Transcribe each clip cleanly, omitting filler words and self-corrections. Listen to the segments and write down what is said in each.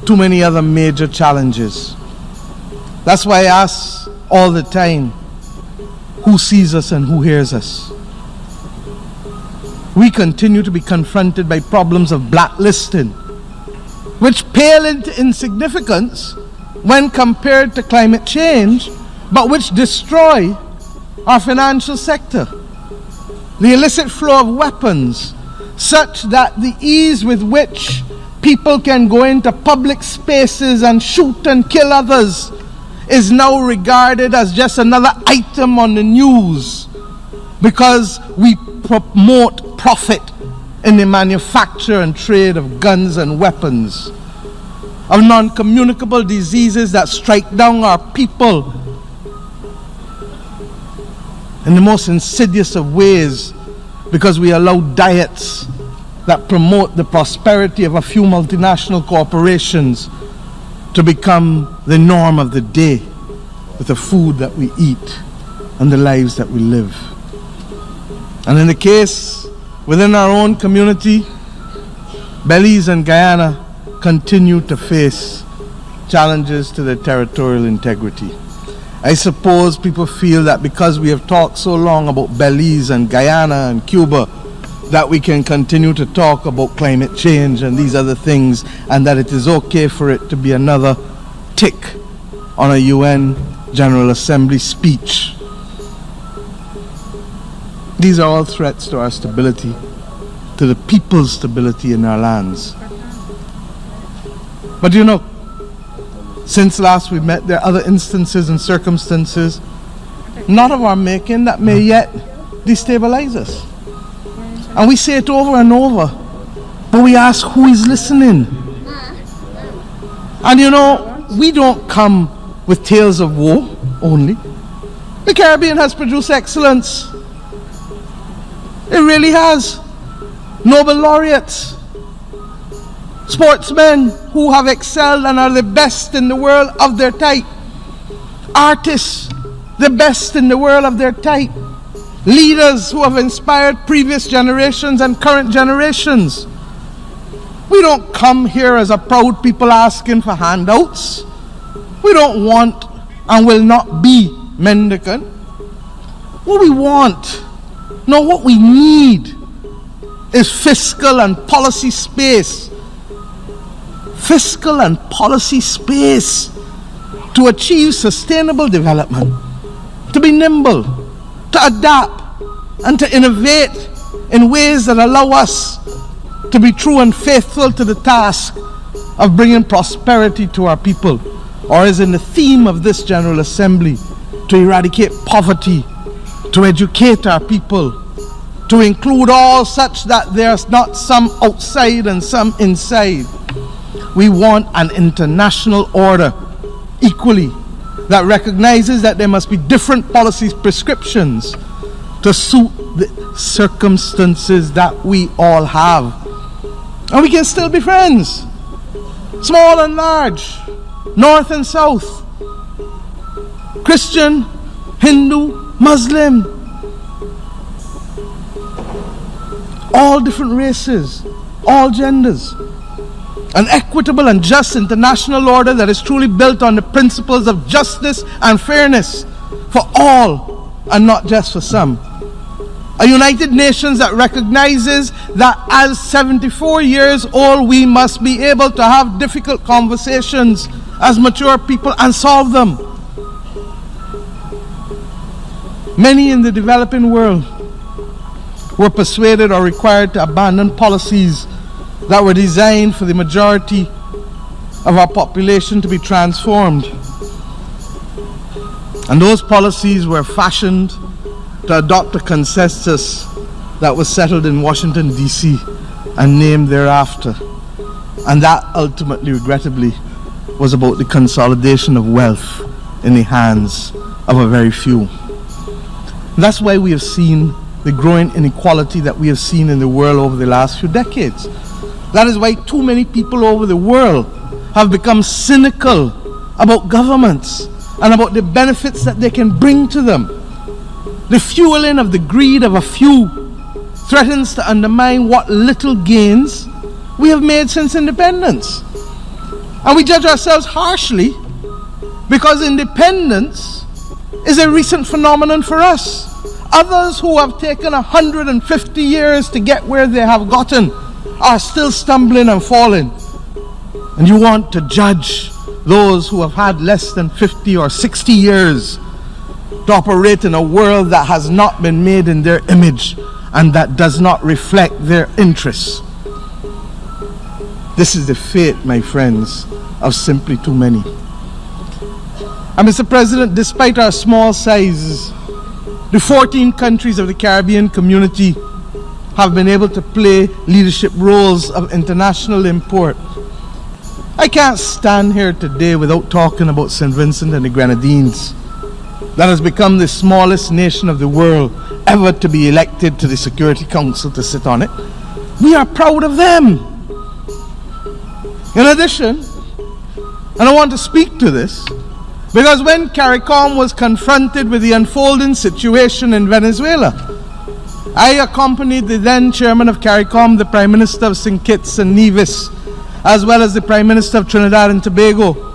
too many other major challenges. That's why I ask all the time, who sees us and who hears us? We continue to be confronted by problems of blacklisting, which pale into insignificance when compared to climate change, but which destroy our financial sector. The illicit flow of weapons, such that the ease with which people can go into public spaces and shoot and kill others is now regarded as just another item on the news because we promote profit in the manufacture and trade of guns and weapons, of non-communicable diseases that strike down our people in the most insidious of ways because we allow diets that promote the prosperity of a few multinational corporations to become the norm of the day with the food that we eat and the lives that we live. And in the case within our own community, Belize and Guyana continue to face challenges to their territorial integrity. I suppose people feel that because we have talked so long about Belize and Guyana and Cuba, that we can continue to talk about climate change and these other things, and that it is okay for it to be another tick on a UN General Assembly speech. These are all threats to our stability, to the people's stability in our lands. But you know, since last we met, there are other instances and circumstances, not of our making, that may yet destabilize us. And we say it over and over, but we ask who is listening. And you know, we don't come with tales of woe only. The Caribbean has produced excellence. It really has. Nobel laureates, sportsmen who have excelled and are the best in the world of their type, artists, the best in the world of their type, leaders who have inspired previous generations and current generations. We don't come here as a proud people asking for handouts. We don't want and will not be mendicant. What we want, no, what we need is fiscal and policy space. Fiscal and policy space to achieve sustainable development, to be nimble, to adapt, and to innovate in ways that allow us to be true and faithful to the task of bringing prosperity to our people, or as in the theme of this General Assembly, to eradicate poverty, to educate our people, to include all such that there's not some outside and some inside. We want an international order equally that recognizes that there must be different policy prescriptions to suit the circumstances that we all have. And we can still be friends, small and large, north and south, Christian, Hindu, Muslim, all different races, all genders. An equitable and just international order that is truly built on the principles of justice and fairness for all and not just for some. A United Nations that recognizes that as 74 years old we must be able to have difficult conversations as mature people and solve them. Many in the developing world were persuaded or required to abandon policies that were designed for the majority of our population to be transformed. And those policies were fashioned to adopt a consensus that was settled in Washington, D.C. and named thereafter. And that ultimately, regrettably, was about the consolidation of wealth in the hands of a very few. And that's why we have seen the growing inequality that we have seen in the world over the last few decades. That is why too many people over the world have become cynical about governments and about the benefits that they can bring to them. The fueling of the greed of a few threatens to undermine what little gains we have made since independence. And we judge ourselves harshly because independence is a recent phenomenon for us. Others who have taken 150 years to get where they have gotten are still stumbling and falling. And you want to judge those who have had less than 50 or 60 years to operate in a world that has not been made in their image and that does not reflect their interests. This is the fate, my friends, of simply too many. And Mr. President, despite our small size, the 14 countries of the Caribbean community have been able to play leadership roles of international import. I can't stand here today without talking about St. Vincent and the Grenadines, that has become the smallest nation of the world ever to be elected to the Security Council to sit on it. We are proud of them. In addition, and I want to speak to this, because when CARICOM was confronted with the unfolding situation in Venezuela, I accompanied the then chairman of CARICOM, the Prime Minister of St. Kitts and Nevis, as well as the Prime Minister of Trinidad and Tobago,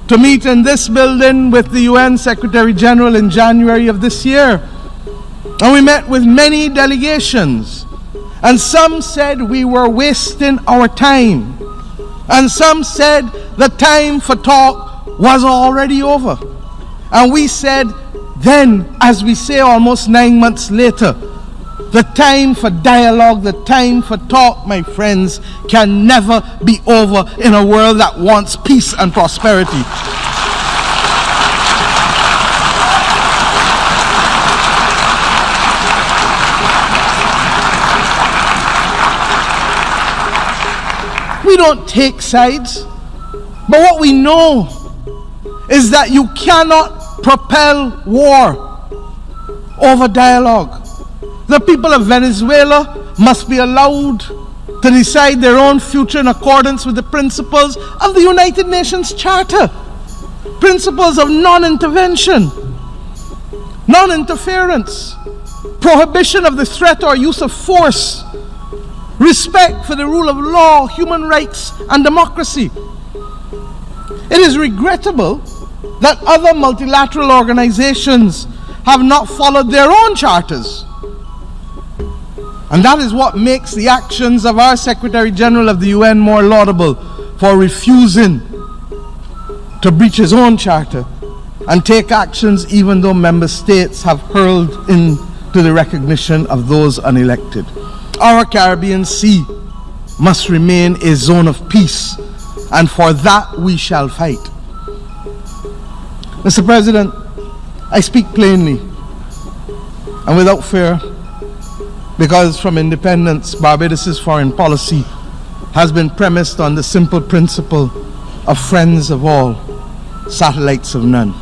to meet in this building with the UN Secretary General in January of this year. And we met with many delegations, and some said we were wasting our time, and some said the time for talk was already over. And we said then, as we say almost 9 months later, the time for dialogue, the time for talk, my friends, can never be over in a world that wants peace and prosperity. We don't take sides, but what we know is that you cannot propel war over dialogue. The people of Venezuela must be allowed to decide their own future in accordance with the principles of the United Nations Charter. Principles of non-intervention, non-interference, prohibition of the threat or use of force, respect for the rule of law, human rights, and democracy. It is regrettable that other multilateral organizations have not followed their own charters. And that is what makes the actions of our Secretary General of the UN more laudable, for refusing to breach his own charter and take actions even though member states have hurled into the recognition of those unelected. Our Caribbean Sea must remain a zone of peace, and for that we shall fight. Mr. President, I speak plainly and without fear, because from independence, Barbados' foreign policy has been premised on the simple principle of friends of all, satellites of none.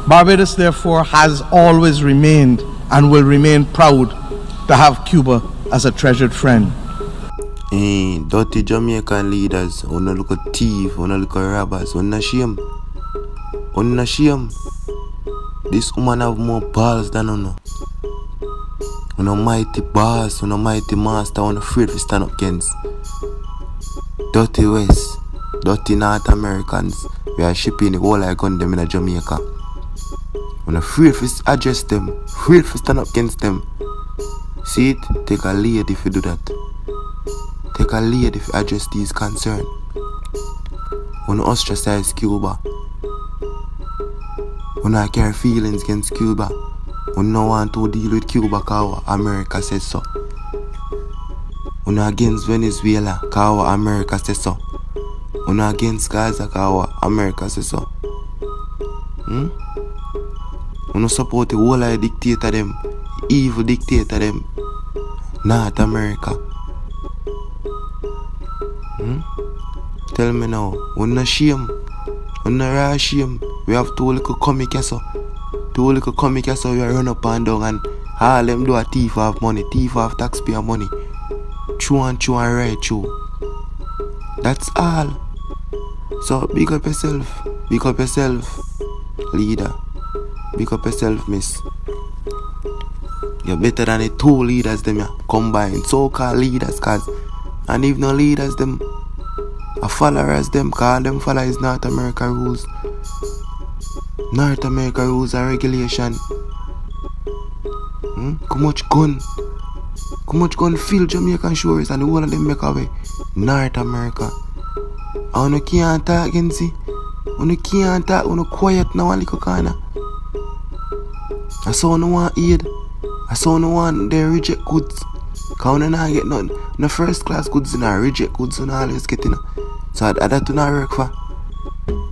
Barbados, therefore, has always remained and will remain proud to have Cuba as a treasured friend. Hey, dirty Jamaican leaders, wanna look at thief, wanna look at robbers, wanna shame. Wanna shame. This woman have more balls than uno. Uno mighty boss, uno mighty master, uno afraid to stand up against. Dirty West, dirty North Americans, we are shipping the whole gun them in Jamaica. Uno afraid to address them, afraid to stand up against them. See it? Take a lead if you do that. Take a lead if you address these concerns. Uno ostracize Cuba. Uno carry feelings against Cuba. Uno no want to deal with Cuba because America says so. Uno against Venezuela because America says so. Uno against Gaza because America says so. Uno support the whole of the dictator them, evil dictator them, North America. Tell me now, uno shame, uno raw shame. We have two little comic so. Two little comic so we run up and down and all them do a thief of money, thief of taxpayer money. Chew and right chew. That's all. So big up yourself, leader. Big up yourself, miss. You're better than the two leaders them combined, so-called leaders, cause and if no leaders them I follow as them, call them follow is North America rules. North America rules and regulation. How much gun fill Jamaican shores and the whole of them make away. North America. And you can't talk against it. You can't talk, you quiet now a little corner. I saw no one aid. I saw no one they reject goods. Cause you not get nothing. No first class goods in a reject goods you always get in. So that do not work for.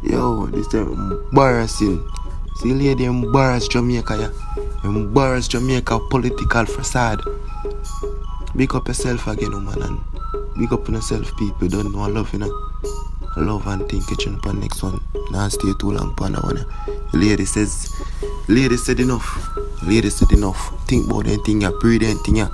Yo, this is embarrassing. See lady embarrass Jamaica, yeah. Embarrass Jamaica political facade. Big up yourself again, woman, and big up on yourself, people. Don't know love, you know. Love and think catching up on next one. Now stay too long upon that one. Lady said enough. Lady said enough. Think about anything, breathe anything, yeah.